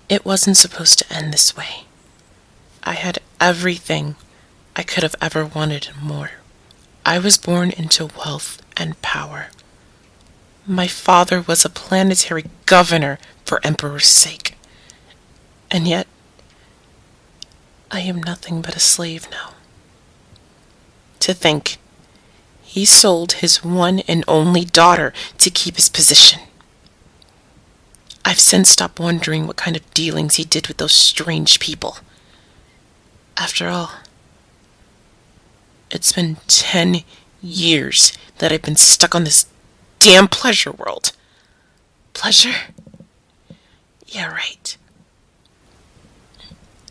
It wasn't supposed to end this way. I had everything I could have ever wanted and more. I was born into wealth and power. My father was a planetary governor for Emperor's sake. And yet, I am nothing but a slave now. To think, he sold his one and only daughter to keep his position. I've since stopped wondering what kind of dealings he did with those strange people. After all, it's been 10 years that I've been stuck on this damn pleasure world. Pleasure? Yeah, right.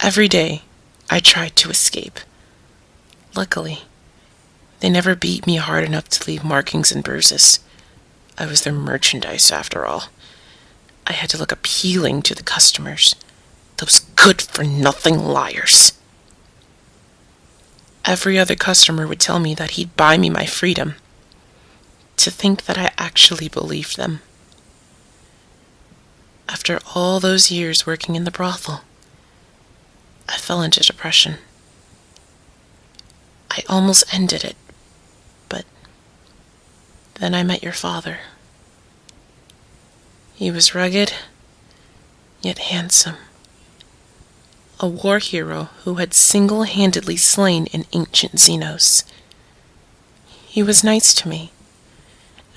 Every day, I tried to escape. Luckily, they never beat me hard enough to leave markings and bruises. I was their merchandise, after all. I had to look appealing to the customers, those good-for-nothing liars. Every other customer would tell me that he'd buy me my freedom. To think that I actually believed them. After all those years working in the brothel, I fell into depression. I almost ended it, but then I met your father. He was rugged, yet handsome. A war hero who had single-handedly slain an ancient Xenos. He was nice to me,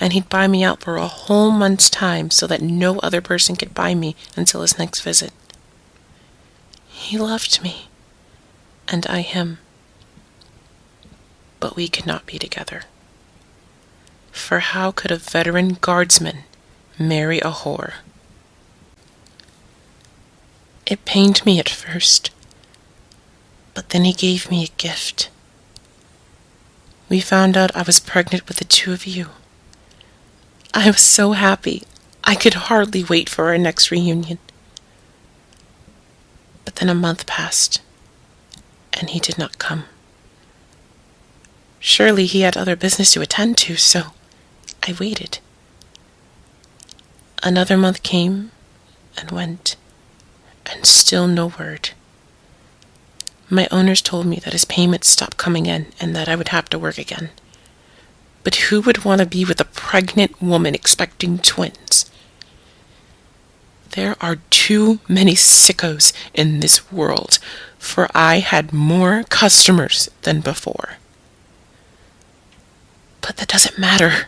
and he'd buy me out for a whole month's time so that no other person could buy me until his next visit. He loved me, and I him. But we could not be together. For how could a veteran guardsman marry a whore? It pained me at first, but then he gave me a gift. We found out I was pregnant with the two of you. I was so happy, I could hardly wait for our next reunion. But then a month passed, and he did not come. Surely he had other business to attend to, so I waited. Another month came and went, and still no word. My owners told me that his payments stopped coming in and that I would have to work again. But who would want to be with a pregnant woman expecting twins? There are too many sickos in this world, for I had more customers than before. But that doesn't matter.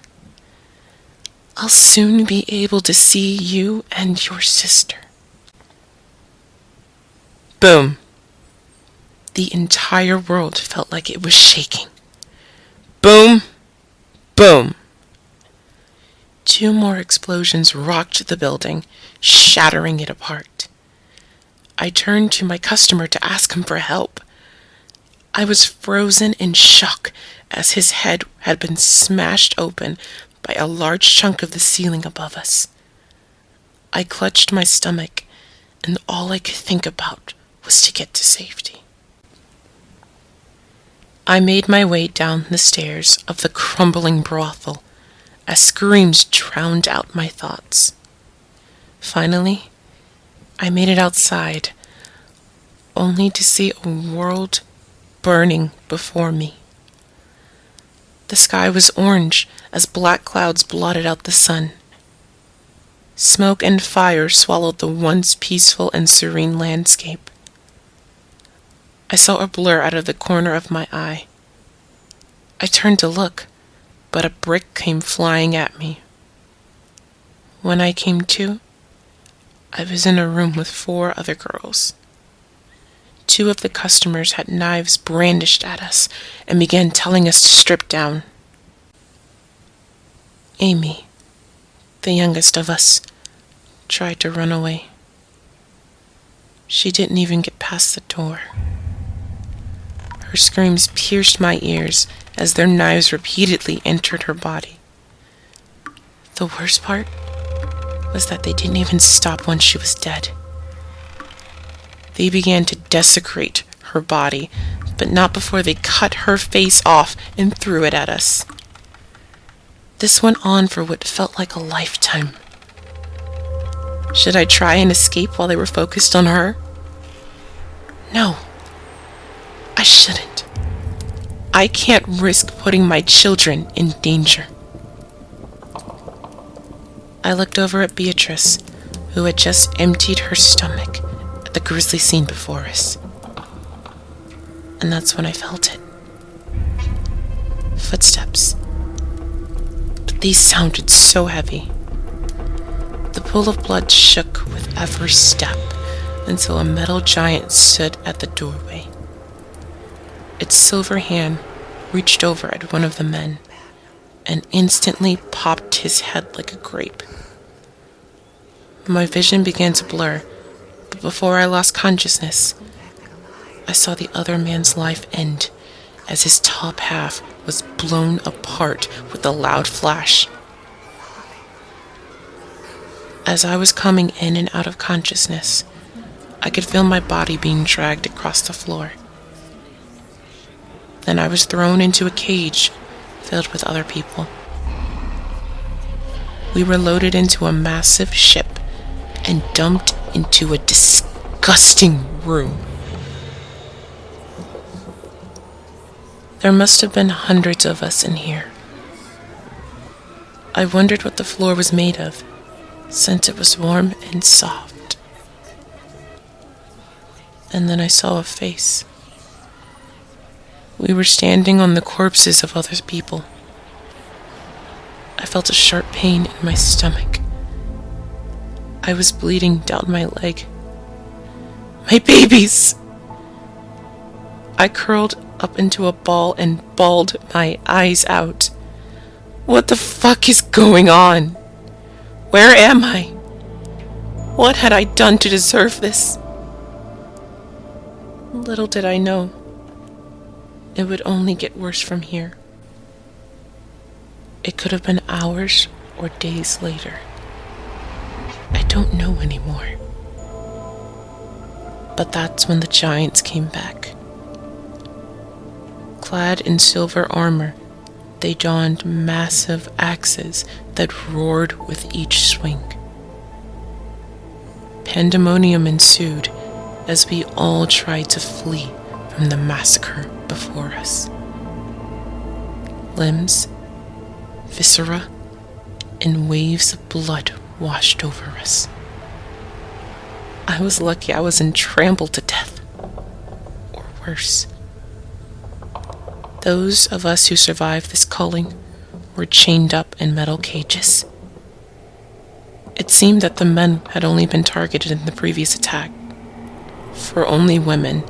I'll soon be able to see you and your sister. Boom. The entire world felt like it was shaking. Boom. Boom. 2 more explosions rocked the building, shattering it apart. I turned to my customer to ask him for help. I was frozen in shock as his head had been smashed open by a large chunk of the ceiling above us. I clutched my stomach, and all I could think about was to get to safety. I made my way down the stairs of the crumbling brothel as screams drowned out my thoughts. Finally, I made it outside, only to see a world burning before me. The sky was orange as black clouds blotted out the sun. Smoke and fire swallowed the once peaceful and serene landscape. I saw a blur out of the corner of my eye. I turned to look, but a brick came flying at me. When I came to, I was in a room with 4 other girls. 2 of the customers had knives brandished at us and began telling us to strip down. Amy, the youngest of us, tried to run away. She didn't even get past the door. Her screams pierced my ears as their knives repeatedly entered her body. The worst part was that they didn't even stop once she was dead. They began to desecrate her body, but not before they cut her face off and threw it at us. This went on for what felt like a lifetime. Should I try and escape while they were focused on her? No, I shouldn't. I can't risk putting my children in danger. I looked over at Beatrice, who had just emptied her stomach at the grisly scene before us. And that's when I felt it. Footsteps. But these sounded so heavy. The pool of blood shook with every step until a metal giant stood at the doorway. Its silver hand reached over at one of the men and instantly popped his head like a grape. My vision began to blur, but before I lost consciousness, I saw the other man's life end as his top half was blown apart with a loud flash. As I was coming in and out of consciousness, I could feel my body being dragged across the floor. Then I was thrown into a cage filled with other people. We were loaded into a massive ship and dumped into a disgusting room. There must have been hundreds of us in here. I wondered what the floor was made of, since it was warm and soft. And then I saw a face. We were standing on the corpses of other people. I felt a sharp pain in my stomach. I was bleeding down my leg. My babies! I curled up into a ball and bawled my eyes out. What the fuck is going on? Where am I? What had I done to deserve this? Little did I know, it would only get worse from here. It could have been hours or days later. I don't know anymore. But that's when the giants came back. Clad in silver armor, they donned massive axes that roared with each swing. Pandemonium ensued as we all tried to flee from the massacre before us. Limbs, viscera, and waves of blood washed over us. I was lucky I wasn't trampled to death, or worse. Those of us who survived this culling were chained up in metal cages. It seemed that the men had only been targeted in the previous attack, for only women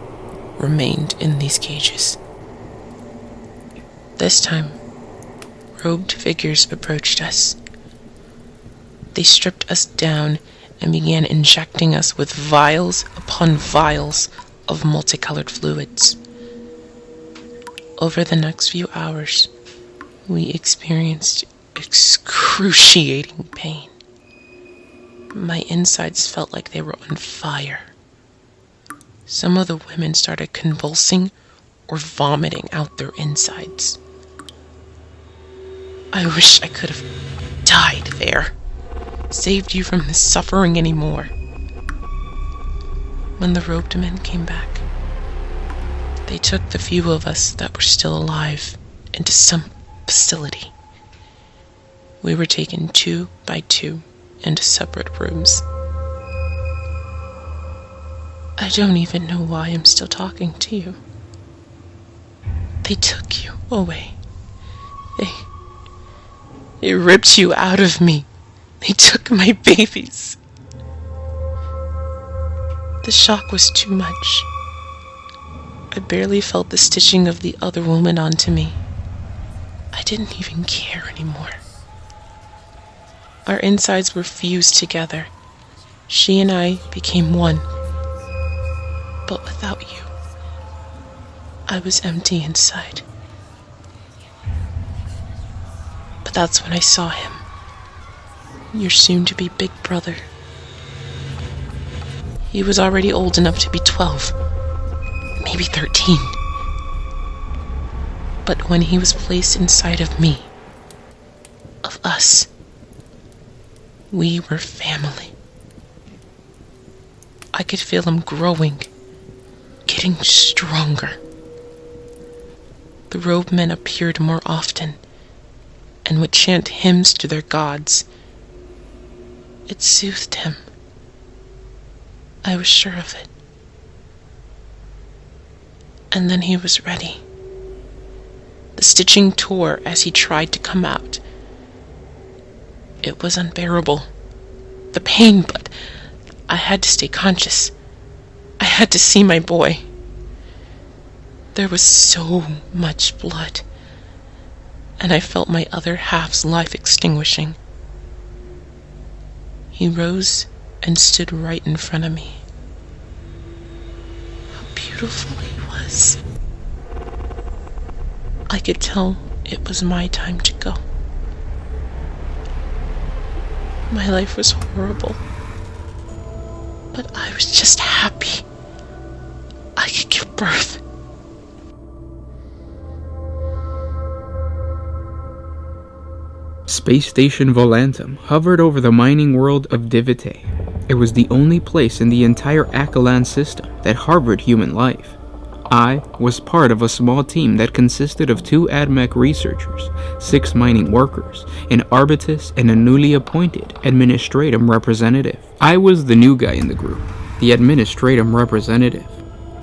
remained in these cages. This time, robed figures approached us. They stripped us down and began injecting us with vials upon vials of multicolored fluids. Over the next few hours, we experienced excruciating pain. My insides felt like they were on fire. Some of the women started convulsing or vomiting out their insides. I wish I could have died there, saved you from this suffering anymore. When the robed men came back, they took the few of us that were still alive into some facility. We were taken 2 by 2 into separate rooms. I don't even know why I'm still talking to you. They took you away. They ripped you out of me. They took my babies. The shock was too much. I barely felt the stitching of the other woman onto me. I didn't even care anymore. Our insides were fused together. She and I became one. But without you, I was empty inside. But that's when I saw him. Your soon-to-be big brother. He was already old enough to be 12, maybe 13. But when he was placed inside of me, of us, we were family. I could feel him growing, getting stronger. The robed men appeared more often and would chant hymns to their gods. It soothed him. I was sure of it. And then he was ready. The stitching tore as he tried to come out. It was unbearable, the pain, but I had to stay conscious. I had to see my boy. There was so much blood, and I felt my other half's life extinguishing. He rose and stood right in front of me. How beautiful he was. I could tell it was my time to go. My life was horrible, but I was just happy I could give birth. Space Station Volantum hovered over the mining world of Divite. It was the only place in the entire Achelan system that harbored human life. I was part of a small team that consisted of 2 AdMech researchers, 6 mining workers, an arbitus, and a newly appointed administratum representative. I was the new guy in the group, the administratum representative.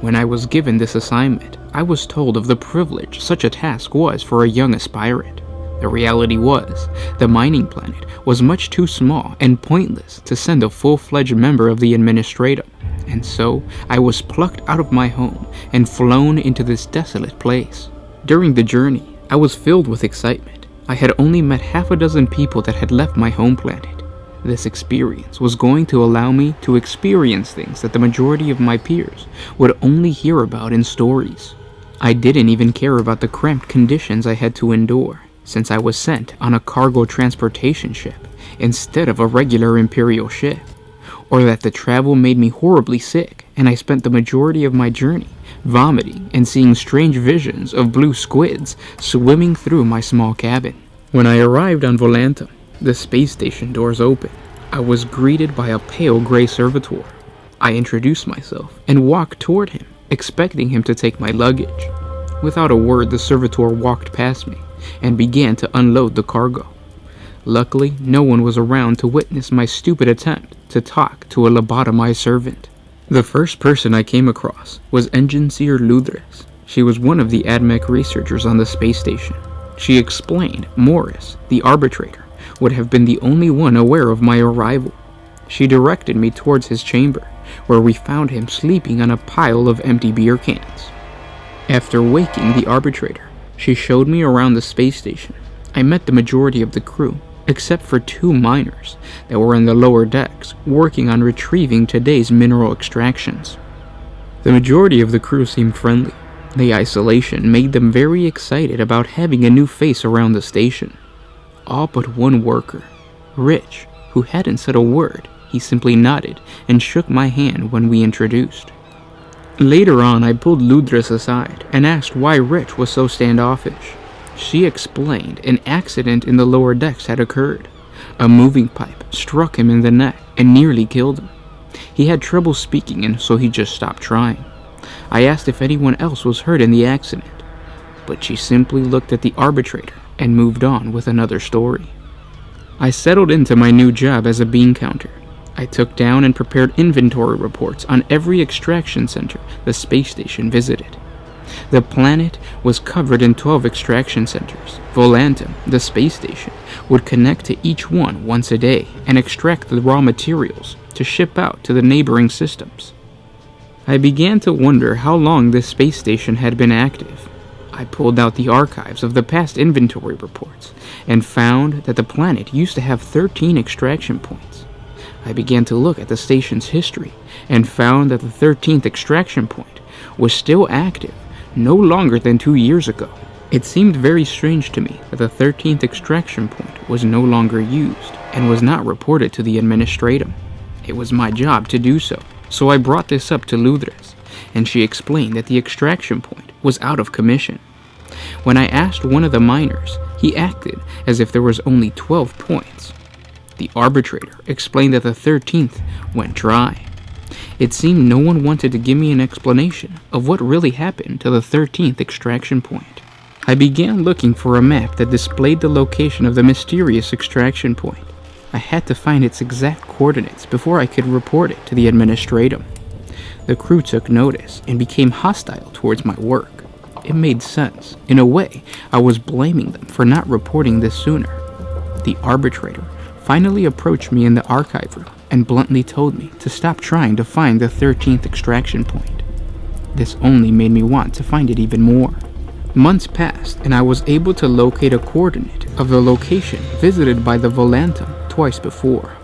When I was given this assignment, I was told of the privilege such a task was for a young aspirant. The reality was, the mining planet was much too small and pointless to send a full-fledged member of the administratum, and so I was plucked out of my home and flown into this desolate place. During the journey, I was filled with excitement. I had only met half a dozen people that had left my home planet. This experience was going to allow me to experience things that the majority of my peers would only hear about in stories. I didn't even care about the cramped conditions I had to endure, since I was sent on a cargo transportation ship instead of a regular Imperial ship, or that the travel made me horribly sick and I spent the majority of my journey vomiting and seeing strange visions of blue squids swimming through my small cabin. When I arrived on Volantum, the space station doors opened. I was greeted by a pale gray servitor. I introduced myself and walked toward him, expecting him to take my luggage. Without a word, the servitor walked past me and began to unload the cargo. Luckily, no one was around to witness my stupid attempt to talk to a lobotomized servant. The first person I came across was Engineer Ludres. She was one of the AdMech researchers on the space station. She explained Morris, the arbitrator, would have been the only one aware of my arrival. She directed me towards his chamber, where we found him sleeping on a pile of empty beer cans. After waking the arbitrator, she showed me around the space station. I met the majority of the crew, except for 2 miners that were in the lower decks working on retrieving today's mineral extractions. The majority of the crew seemed friendly. The isolation made them very excited about having a new face around the station. All but one worker, Rich, who hadn't said a word. He simply nodded and shook my hand when we introduced. Later on, I pulled Ludres aside and asked why Rich was so standoffish. She explained an accident in the lower decks had occurred. A moving pipe struck him in the neck and nearly killed him. He had trouble speaking, and so he just stopped trying. I asked if anyone else was hurt in the accident, but she simply looked at the arbitrator and moved on with another story. I settled into my new job as a bean counter. I took down and prepared inventory reports on every extraction center the space station visited. The planet was covered in 12 extraction centers. Volantum, the space station, would connect to each one once a day and extract the raw materials to ship out to the neighboring systems. I began to wonder how long this space station had been active. I pulled out the archives of the past inventory reports and found that the planet used to have 13 extraction points. I began to look at the station's history and found that the 13th extraction point was still active no longer than 2 years ago. It seemed very strange to me that the 13th extraction point was no longer used and was not reported to the administratum. It was my job to do so, so I brought this up to Ludres, and she explained that the extraction point was out of commission. When I asked one of the miners, he acted as if there was only 12 points. The arbitrator explained that the 13th went dry. It seemed no one wanted to give me an explanation of what really happened to the 13th extraction point. I began looking for a map that displayed the location of the mysterious extraction point. I had to find its exact coordinates before I could report it to the administratum. The crew took notice and became hostile towards my work. It made sense. In a way, I was blaming them for not reporting this sooner. The arbitrator finally approached me in the archive room and bluntly told me to stop trying to find the 13th extraction point. This only made me want to find it even more. Months passed and I was able to locate a coordinate of the location visited by the Volantum twice before.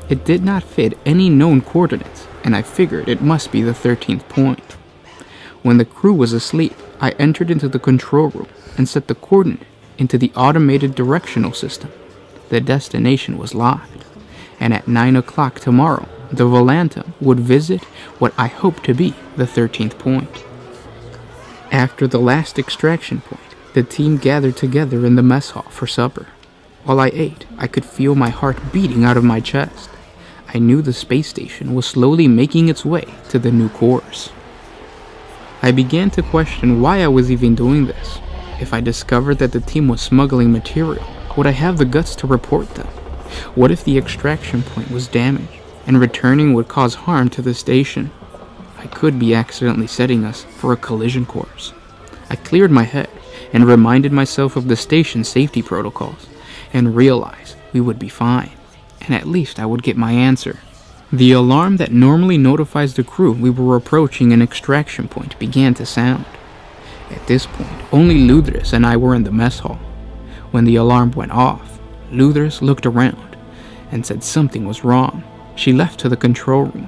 It did not fit any known coordinates, and I figured it must be the 13th point. When the crew was asleep, I entered into the control room and set the coordinate into the automated directional system. The destination was locked, and at 9 o'clock tomorrow, the Volantum would visit what I hoped to be the 13th point. After the last extraction point, the team gathered together in the mess hall for supper. While I ate, I could feel my heart beating out of my chest. I knew the space station was slowly making its way to the new course. I began to question why I was even doing this. If I discovered that the team was smuggling material, would I have the guts to report them? What if the extraction point was damaged, and returning would cause harm to the station? I could be accidentally setting us for a collision course. I cleared my head and reminded myself of the station's safety protocols, and realized we would be fine, and at least I would get my answer. The alarm that normally notifies the crew we were approaching an extraction point began to sound. At this point, only Luthris and I were in the mess hall. When the alarm went off, Luthris looked around and said something was wrong. She left to the control room.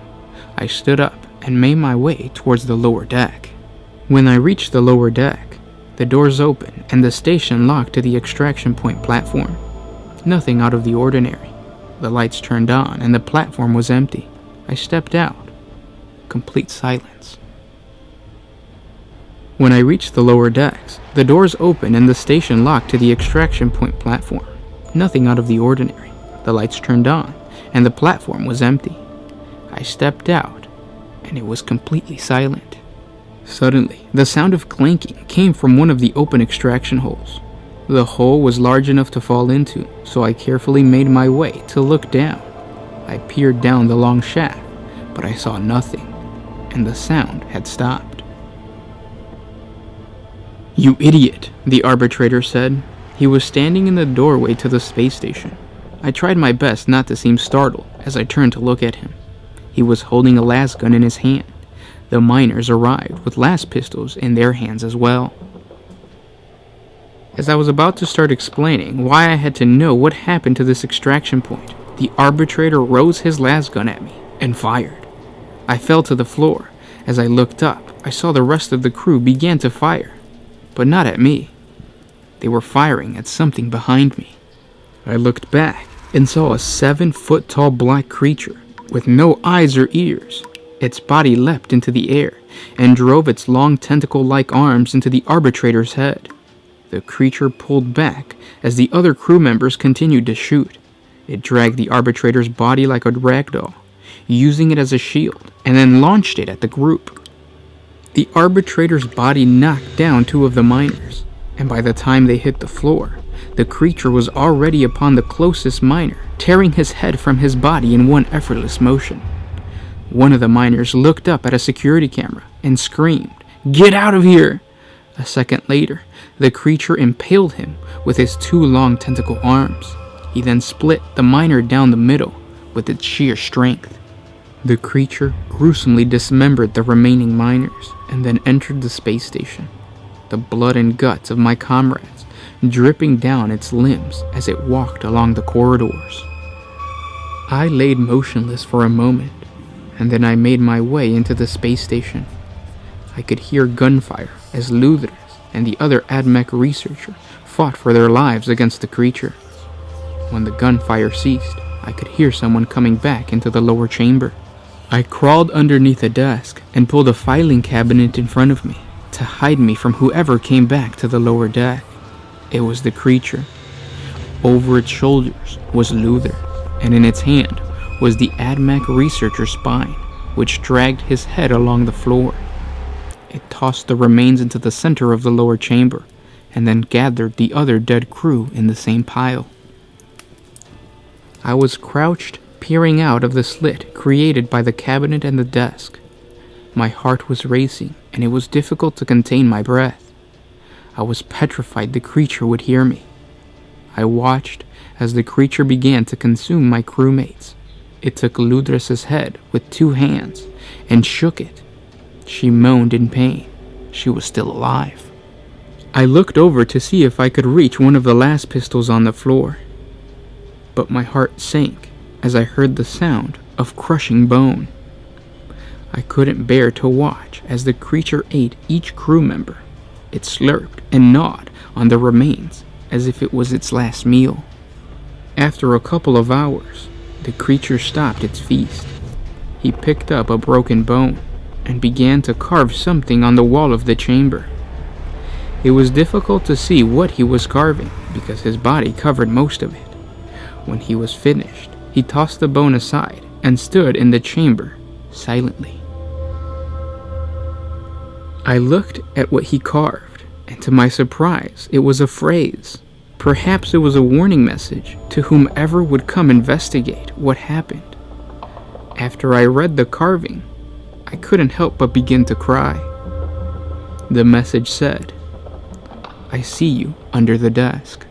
I stood up and made my way towards the lower deck. When I reached the lower deck, the doors opened and the station locked to the extraction point platform. Nothing out of the ordinary. The lights turned on and the platform was empty. I stepped out. Complete silence. When I reached the lower decks, the doors opened and the station locked to the extraction point platform. Nothing out of the ordinary. The lights turned on and the platform was empty. I stepped out and it was completely silent. Suddenly, the sound of clanking came from one of the open extraction holes. The hole was large enough to fall into, so I carefully made my way to look down. I peered down the long shaft, but I saw nothing, and the sound had stopped. "You idiot," the arbitrator said. He was standing in the doorway to the space station. I tried my best not to seem startled as I turned to look at him. He was holding a las gun in his hand. The miners arrived with las pistols in their hands as well. As I was about to start explaining why I had to know what happened to this extraction point, the arbitrator rose his las gun at me and fired. I fell to the floor. As I looked up, I saw the rest of the crew began to fire, but not at me. They were firing at something behind me. I looked back and saw a 7-foot-tall black creature with no eyes or ears. Its body leapt into the air and drove its long tentacle-like arms into the arbitrator's head. The creature pulled back as the other crew members continued to shoot. It dragged the arbitrator's body like a ragdoll, using it as a shield, and then launched it at the group. The arbitrator's body knocked down 2 of the miners, and by the time they hit the floor, the creature was already upon the closest miner, tearing his head from his body in one effortless motion. One of the miners looked up at a security camera and screamed, "Get out of here!" A second later, the creature impaled him with his 2 long tentacle arms. He then split the miner down the middle with its sheer strength. The creature gruesomely dismembered the remaining miners and then entered the space station. The blood and guts of my comrades dripping down its limbs as it walked along the corridors. I laid motionless for a moment, and then I made my way into the space station. I could hear gunfire as Luthris and the other AdMech researcher fought for their lives against the creature. When the gunfire ceased, I could hear someone coming back into the lower chamber. I crawled underneath a desk and pulled a filing cabinet in front of me to hide me from whoever came back to the lower deck. It was the creature. Over its shoulders was Luthris, and in its hand was the AdMech researcher's spine. which dragged his head along the floor. It tossed the remains into the center of the lower chamber, and then gathered the other dead crew in the same pile. I was crouched, peering out of the slit created by the cabinet and the desk. My heart was racing, and it was difficult to contain my breath. I was petrified the creature would hear me. I watched as the creature began to consume my crewmates. It took Ludres's head with 2 hands and shook it. She moaned in pain. She was still alive. I looked over to see if I could reach one of the last pistols on the floor, but my heart sank as I heard the sound of crushing bone. I couldn't bear to watch as the creature ate each crew member. It slurped and gnawed on the remains as if it was its last meal. After a couple of hours, the creature stopped its feast. He picked up a broken bone and began to carve something on the wall of the chamber. It was difficult to see what he was carving because his body covered most of it. When he was finished, he tossed the bone aside and stood in the chamber silently. I looked at what he carved, and to my surprise, it was a phrase. Perhaps it was a warning message to whomever would come investigate what happened. After I read the carving, I couldn't help but begin to cry. The message said, "I see you under the desk."